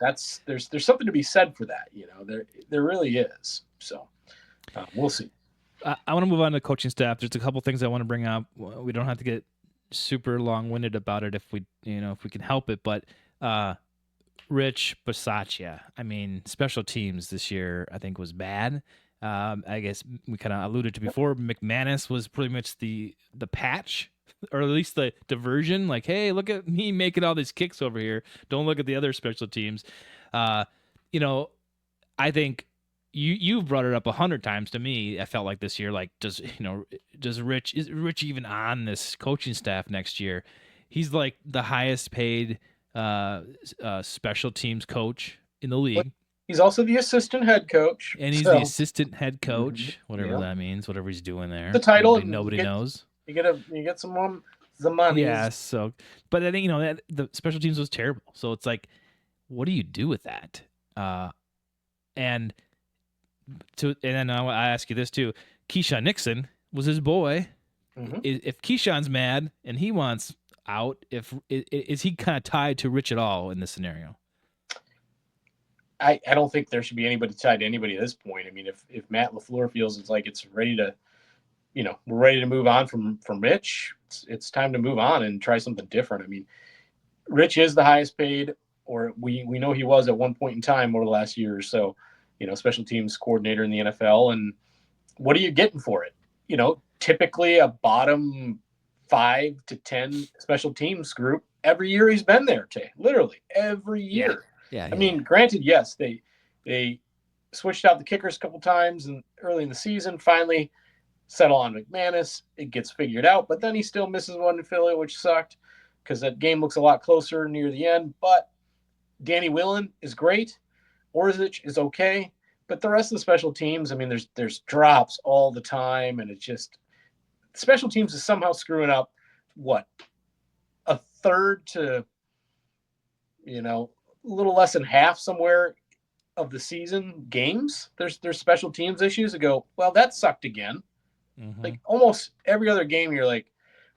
there's something to be said for that. There really is. So we'll see. I want to move on to coaching staff. There's a couple things I want to bring up. We don't have to get super long-winded about it if we can help it. But Rich Bisaccia, I mean, special teams this year I think was bad. I guess we kind of alluded to before. McManus was pretty much the patch, or at least the diversion. Like, hey, look at me making all these kicks over here. Don't look at the other special teams. I think you've brought it up 100 times to me. I felt like this year, like, is Rich even on this coaching staff next year? He's like the highest paid special teams coach in the league. He's also the assistant head coach. And he's the assistant head coach, whatever that means, whatever he's doing there. The title. Nobody knows. You get some money. Yeah, but I think, that the special teams was terrible. So it's like, what do you do with that? And then I ask you this too. Keyshawn Nixon was his boy. Mm-hmm. If Keyshawn's mad and he wants out, is he kind of tied to Rich at all in this scenario? I don't think there should be anybody tied to anybody at this point. I mean, if Matt LaFleur feels it's like it's ready to, we're ready to move on from Rich, it's time to move on and try something different. I mean, Rich is the highest paid, or we know he was at one point in time over the last year or so, special teams coordinator in the NFL. And what are you getting for it? Typically a bottom 5 to 10 special teams group every year he's been there, Tay. Literally every year. Yeah. I mean, granted, yes, they switched out the kickers a couple times and early in the season, finally settle on McManus. It gets figured out, but then he still misses one in Philly, which sucked because that game looks a lot closer near the end. But Danny Whelan is great. Orzic is okay. But the rest of the special teams, I mean, there's drops all the time, and it's just special teams is somehow screwing up a third to a little less than half somewhere of the season games. There's special teams issues that go, well, that sucked again. Mm-hmm. Like almost every other game, you're like,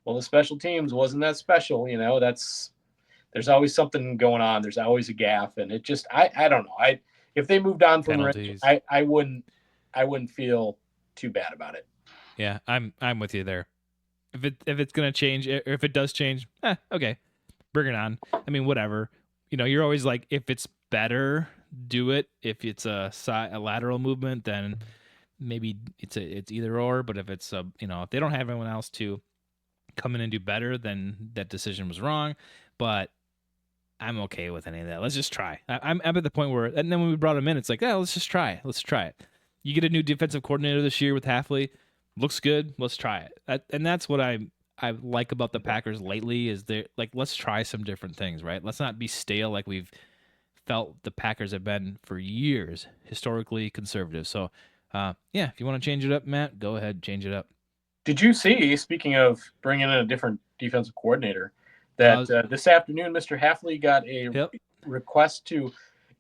well, the special teams wasn't that special. There's always something going on. There's always a gaffe, and it just, I don't know. If they moved on from Rich, I wouldn't feel too bad about it. Yeah, I'm with you there. If it's gonna change, or if it does change, okay, bring it on. I mean, whatever. You're always like, if it's better, do it. If it's a lateral movement, then maybe it's either or. But if it's if they don't have anyone else to come in and do better, then that decision was wrong. But I'm okay with any of that. Let's just try. I'm at the point where, and then when we brought him in, it's like, let's just try it. Let's try it. You get a new defensive coordinator this year with Hafley. Looks good. Let's try it. And that's what I like about the Packers lately is they're like, let's try some different things, right? Let's not be stale like we've felt the Packers have been for years, historically conservative. So, if you want to change it up, Matt, go ahead, change it up. Did you see, speaking of bringing in a different defensive coordinator, that this afternoon Mr. Hafley got a request to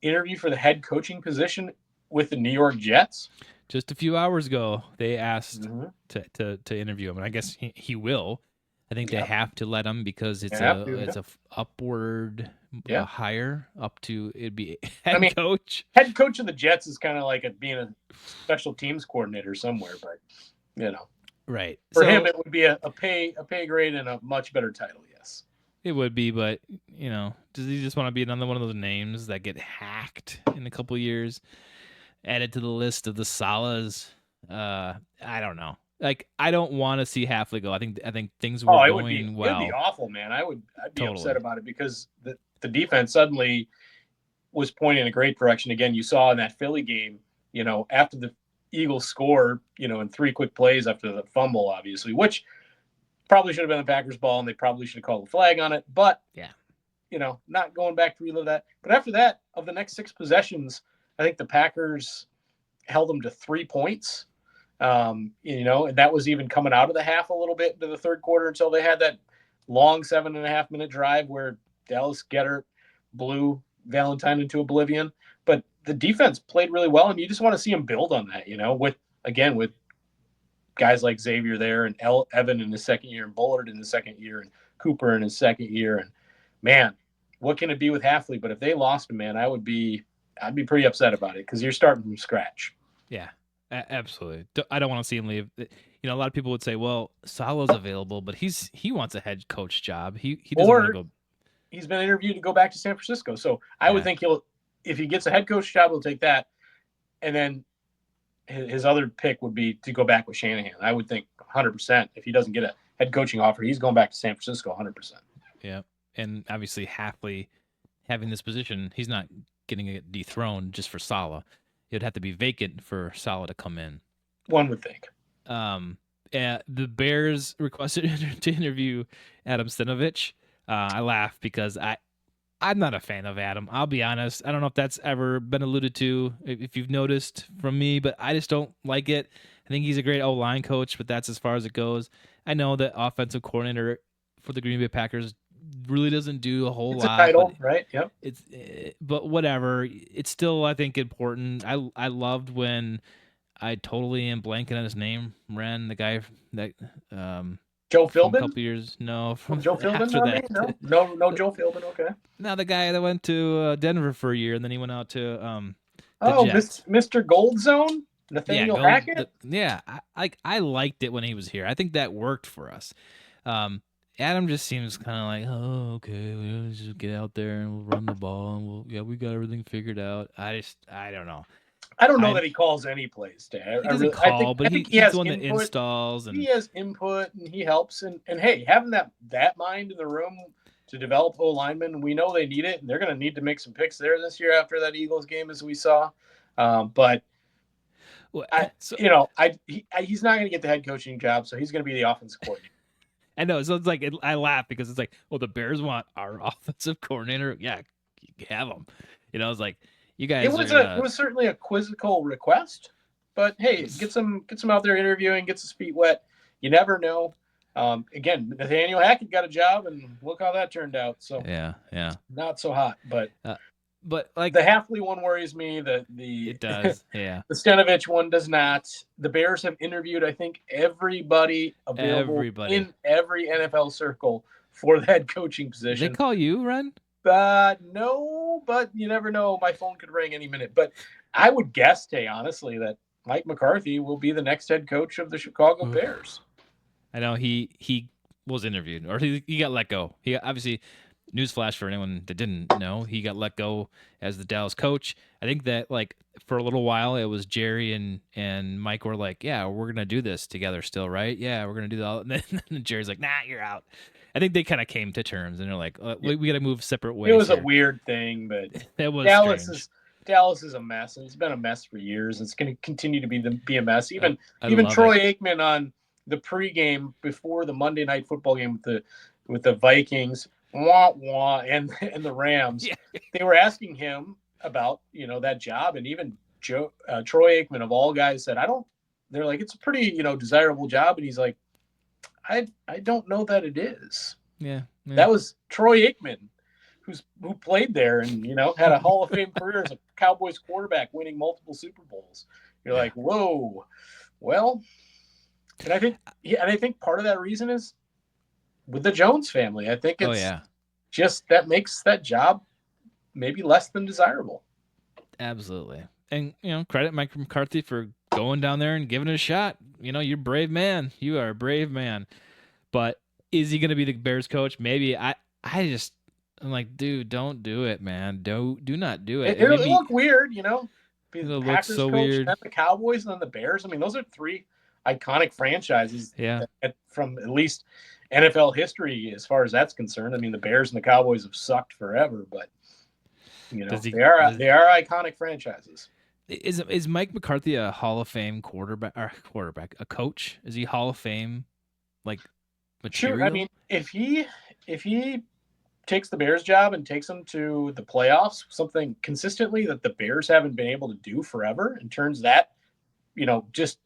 interview for the head coaching position with the New York Jets? Just a few hours ago, they asked to interview him, and I guess he will. I think they have to let him because it's a upward hire up to it'd be head coach. Head coach of the Jets is kind of like being a special teams coordinator somewhere, but right for him it would be a pay grade and a much better title. Yes, it would be, but does he just want to be another one of those names that get hacked in a couple of years? Added to the list of the Salas. I don't know. Like, I don't want to see Hafley go. I think things were going well. It would be awful, man. I'd be upset about it because the defense suddenly was pointing in a great direction. Again, you saw in that Philly game, after the Eagles score, in 3 quick plays after the fumble, obviously, which probably should have been the Packers' ball, and they probably should have called the flag on it. But, Yeah. Not going back to relive that. But after that, of the next 6 possessions, I think the Packers held them to 3 points. And that was even coming out of the half a little bit into the third quarter until they had that long 7.5-minute drive where Dallas Goedert blew Valentine into oblivion. But the defense played really well, and you just want to see them build on that, with guys like Xavier there, and Evan in his second year, and Bullard in his second year, and Cooper in his second year. And man, what can it be with Halfley? But if they lost him, man, I'd be pretty upset about it, because you're starting from scratch. Yeah, absolutely. I don't want to see him leave. A lot of people would say, well, Salah's available, but he wants a head coach job. He doesn't want to go. He's been interviewed to go back to San Francisco. So I would think if he gets a head coach job, he'll take that. And then his other pick would be to go back with Shanahan. I would think 100%. If he doesn't get a head coaching offer, he's going back to San Francisco 100%. Yeah. And obviously Halfley having this position, he's not getting it dethroned just for Salah. It would have to be vacant for Salah to come in. One would think. The Bears requested to interview Adam Stenavich. I laugh because I'm not a fan of Adam. I'll be honest. I don't know if that's ever been alluded to, if you've noticed from me, but I just don't like it. I think he's a great O-line coach, but that's as far as it goes. I know that offensive coordinator for the Green Bay Packers really doesn't do a whole lot. It's a title, right? Yep. But whatever. It's still, I think, important. I loved when I totally am blanking on his name. Ren, the guy that Joe Philbin? A couple years, no. From Joe Philbin? No, Joe Philbin. Okay. Now the guy that went to Denver for a year, and then he went out to Jets. Mr. Gold Zone, Nathaniel Hackett. I liked it when he was here. I think that worked for us. Adam just seems kind of like, oh, okay, we'll just get out there and we'll run the ball, and we got everything figured out. I don't know. I don't know that he calls any plays, Dad. He doesn't call, but he's the one that installs. And he has input, and he helps. And hey, having that mind in the room to develop O-linemen, we know they need it, and they're going to need to make some picks there this year after that Eagles game, as we saw. But he's not going to get the head coaching job, so he's going to be the offensive coordinator. I know. So it's like, I laugh because it's like, well, the Bears want our offensive coordinator. Yeah, have him. It's like, you guys. It was certainly a quizzical request, but hey, get some out there interviewing, get some feet wet. You never know. Again, Nathaniel Hackett got a job, and look how that turned out. So yeah, not so hot, but like the Halfley one worries me. It does. Yeah. The Stenavich one does not. The Bears have interviewed, I think, everybody available in every NFL circle for the head coaching position. They call you, Ren? No, but you never know. My phone could ring any minute. But I would guess, honestly, that Mike McCarthy will be the next head coach of the Chicago Bears. I know he was interviewed, or he got let go. He obviously, newsflash for anyone that didn't know, he got let go as the Dallas coach. I think that for a little while it was Jerry and Mike were like, yeah, we're gonna do this together still, right? Yeah, we're gonna do that. And then Jerry's like, nah, you're out. I think they kind of came to terms, and they're like, we got to move separate ways. It was a weird thing, but it was Dallas is a mess, and it's been a mess for years. It's going to continue to be a mess. Even Troy Aikman on the pregame before the Monday Night Football game with the Vikings, and the Rams. Yeah. They were asking him about that job, and even Troy Aikman of all guys said, they're like, it's a pretty desirable job, and he's like, I don't know that it is. Yeah. That was Troy Aikman, who played there and had a Hall of Fame career as a Cowboys quarterback, winning multiple Super Bowls. You're like, whoa. Well, and I think part of that reason is with the Jones family. I think it's just that makes that job maybe less than desirable. Absolutely. And credit Mike McCarthy for going down there and giving it a shot. You're a brave man. You are a brave man. But is he going to be the Bears coach? Maybe. I'm like, dude, don't do it, man. Do not do it. It'll look weird, It'll look so weird. Then the Cowboys and then the Bears. I mean, those are 3 iconic franchises from at least NFL history as far as that's concerned. I mean, the Bears and the Cowboys have sucked forever, but they are iconic franchises. Is Mike McCarthy a Hall of Fame a coach? Is he Hall of Fame like Sure. I material? mean, if he takes the Bears job and takes them to the playoffs, something consistently that the Bears haven't been able to do forever, and turns that, just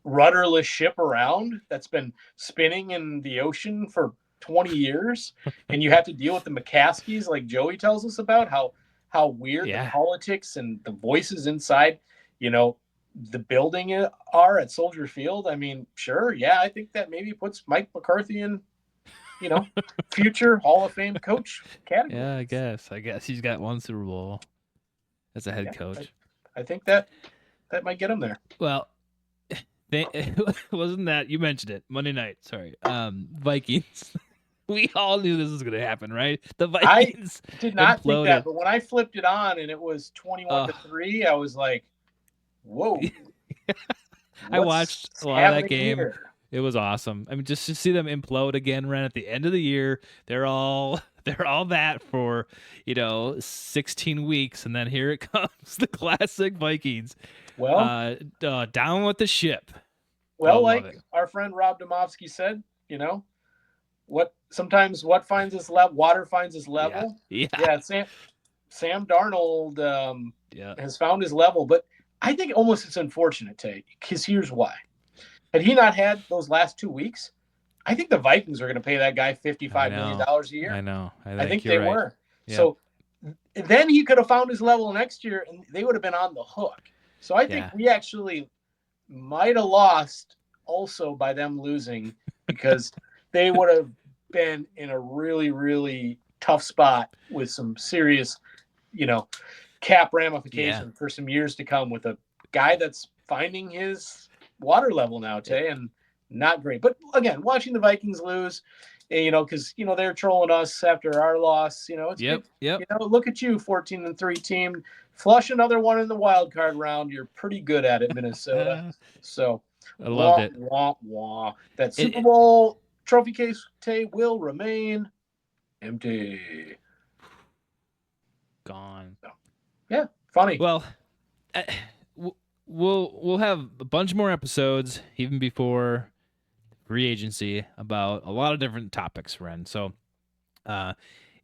rudderless ship around that's been spinning in the ocean for 20 years, and you have to deal with the McCaskies like Joey tells us about, how weird the Yeah. politics and the voices inside, you know, the building are at Soldier Field. I mean, sure, yeah, I think that maybe puts Mike McCarthy in, you know, future Hall of Fame coach category. Yeah, I guess he's got one Super Bowl as a head Yeah, coach. I think that might get him there. Well, wasn't that you mentioned it Monday night? Sorry, Vikings. We all knew this was going to happen, right? The I Vikings did not think that, imploded. but when I flipped it on and it was 21 to Uh, 3, I was like, whoa, I what's watched a lot of that happening game. here? It was awesome. I mean, just to see them implode again, Ren, at the end of the year, they're all that for 16 weeks, and then here it comes, the classic Vikings, Well, down with the ship. Oh, well, love like it. our friend Rob Domofsky said, what finds its level, water finds its Yeah, level. yeah, Yeah, Sam Darnold yeah. has found his level, but I think almost it's unfortunate, Tate, because here's why. Had he not had those last 2 weeks, I think the Vikings are going to pay that guy I $55 million know, a year. I I think think you're they right. were. Yep. So then he could have found his level next year, and they would have been on the hook. So I think Yeah. we actually might have lost also by them losing, because they would have been in a really, really tough spot with some serious, cap Yeah. ramifications for some years to come, with a guy that's finding his water level now, Tay, and not great. But again, watching the Vikings lose, because they're trolling us after our loss. It's Yep. good. Yep. Look at you, 14-3 team, flush another one in the wild card round. You're pretty good at it, Minnesota. I So, loved wah it. wah wah. That Super It Bowl trophy case, Tay, will remain empty. gone. So, yeah, funny. Well, uh, we'll have a bunch more episodes even before free agency about a lot of different topics, Ren. So, uh,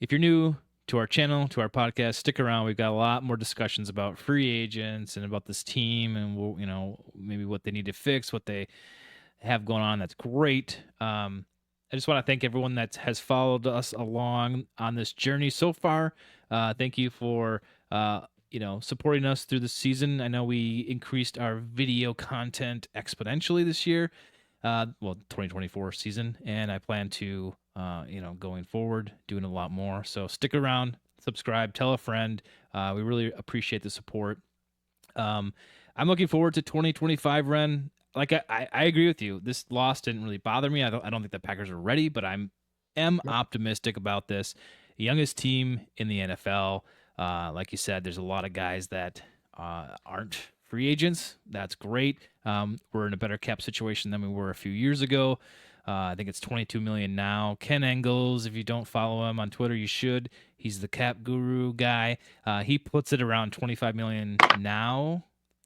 if you're new to our channel, to our podcast, stick around. We've got a lot more discussions about free agents and about this team, and maybe what they need to fix, what they have going on. That's great. I just want to thank everyone that has followed us along on this journey so far. Thank you for supporting us through the season. I know we increased our video content exponentially this year. 2024 season, and I plan to going forward doing a lot more. So stick around, subscribe, tell a friend. We really appreciate the support. I'm looking forward to 2025, Ren. Like I agree with you. This loss didn't really bother me. I don't think the Packers are ready, but am optimistic about this. Youngest team in the NFL. Like you said, there's a lot of guys that aren't free agents. That's great. We're in a better cap situation than we were a few years ago. I think it's 22 million now. Ken Engels, if you don't follow him on Twitter, you should. He's the cap guru guy. He puts it around 25 million now.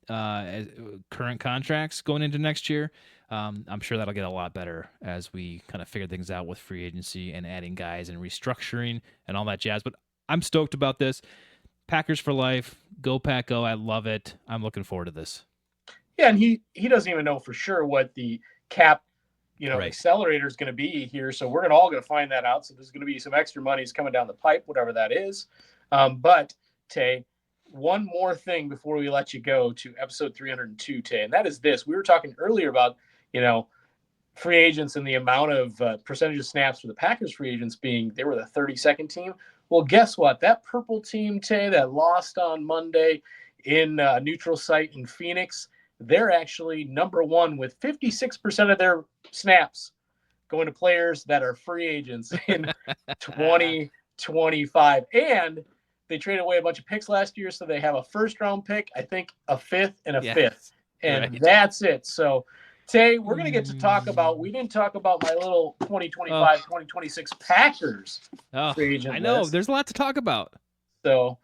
As current contracts going into next year. I'm sure that'll get a lot better as we kind of figure things out with free agency and adding guys and restructuring and all that jazz. But I'm stoked about this. Packers for life. Go Pack Go. I love it. I'm looking forward to this. Yeah, and he doesn't even know for sure what the cap, Right. accelerator is going to be here. So we're all going to find that out. So there's going to be some extra monies coming down the pipe, whatever that is. But Tay, one more thing before we let you go to episode 302, Tay, and that is this. We were talking earlier about, free agents and the amount of percentage of snaps for the Packers free agents being they were the 32nd team. Well, guess what? That purple team, Tay, that lost on Monday in a neutral site in Phoenix, they're actually number one with 56% of their snaps going to players that are free agents in 2025. And they traded away a bunch of picks last year, so they have a first-round pick, I think a fifth, and a fifth. And that's it. So, Tay, we're going to get to talk about, we didn't talk about my little 2025, 2026 Packers free agent I know. list. There's a lot to talk about. So,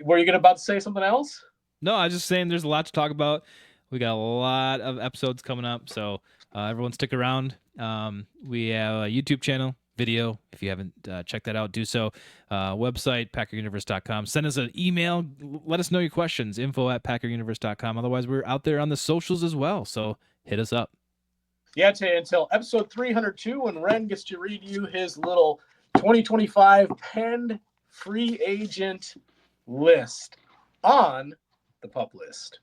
were you about to say something else? No, I was just saying there's a lot to talk about. We got a lot of episodes coming up, so everyone stick around. We have a YouTube channel, video. If you haven't checked that out, do so. Website, PackerUniverse.com. Send us an email. Let us know your questions, info@PackerUniverse.com. Otherwise, we're out there on the socials as well, so hit us up. Yeah, Tay, until episode 302, when Ren gets to read you his little 2025 penned free agent list on the pup list.